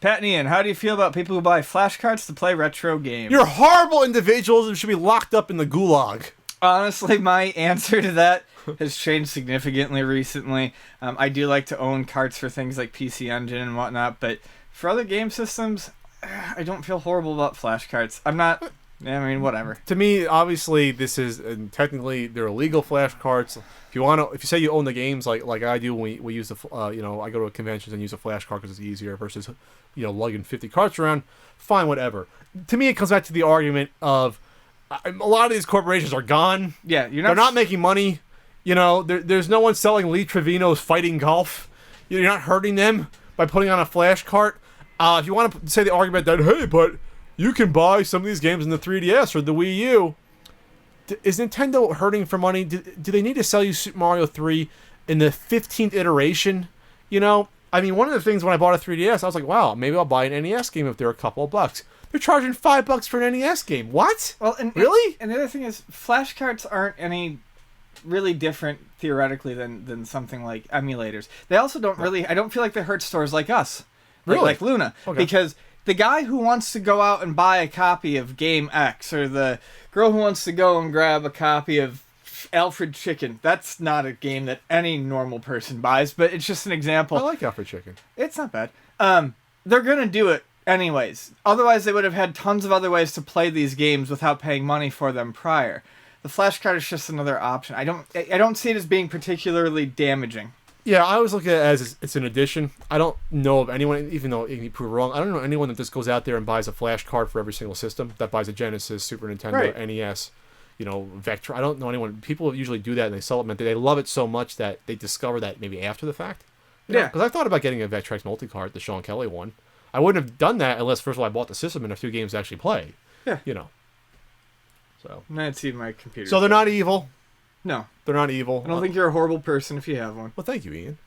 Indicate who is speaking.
Speaker 1: Pat and Ian, how do you feel about people who buy flashcards to play retro games?
Speaker 2: You're horrible individuals and should be locked up in the gulag.
Speaker 1: Honestly, my answer to that has changed significantly recently. I do like to own carts for things like PC Engine and whatnot, but for other game systems, I don't feel horrible about flashcards. I'm not... I mean, whatever.
Speaker 2: To me, obviously, this is technically they're illegal flashcards. If you say you own the games like I do, when we use the I go to conventions and use a flashcard because it's easier versus lugging 50 carts around. Fine, whatever. To me, it comes back to the argument of a lot of these corporations are gone.
Speaker 1: Yeah,
Speaker 2: they're not making money. There's no one selling Lee Trevino's Fighting Golf. You're not hurting them by putting on a flash cart. If you want to say the argument that hey, but you can buy some of these games in the 3DS or the Wii U. Is Nintendo hurting for money? Do they need to sell you Super Mario 3 in the 15th iteration? I mean, one of the things when I bought a 3DS, I was like, wow, maybe I'll buy an NES game if they're a couple of bucks. They're charging $5 for an NES game. What?
Speaker 1: Well,
Speaker 2: really?
Speaker 1: And the other thing is, flashcards aren't any really different theoretically than something like emulators. They also don't really... I don't feel like they hurt stores like us.
Speaker 2: Really?
Speaker 1: Like Luna.
Speaker 2: Okay.
Speaker 1: Because the guy who wants to go out and buy a copy of Game X, or the girl who wants to go and grab a copy of Alfred Chicken, that's not a game that any normal person buys, but it's just an example.
Speaker 2: I like Alfred Chicken.
Speaker 1: It's not bad. They're going to do it anyways. Otherwise, they would have had tons of other ways to play these games without paying money for them prior. The flashcard is just another option. I don't see it as being particularly damaging.
Speaker 2: Yeah, I always look at it as it's an addition. I don't know of anyone, even though you can prove wrong, I don't know anyone that just goes out there and buys a flash card for every single system, that buys a Genesis, Super Nintendo,
Speaker 1: right.
Speaker 2: NES, Vectra. I don't know anyone. People usually do that and they sell it, they love it so much that they discover that maybe after the fact.
Speaker 1: Yeah.
Speaker 2: Because I thought about getting a Vectrex multi-card, the Sean Kelly one. I wouldn't have done that unless, first of all, I bought the system and a few games to actually play.
Speaker 1: Yeah.
Speaker 2: So.
Speaker 1: Let's see my computer.
Speaker 2: So they're not evil.
Speaker 1: No.
Speaker 2: They're not evil.
Speaker 1: I don't think you're a horrible person if you have one.
Speaker 2: Well, thank you, Ian.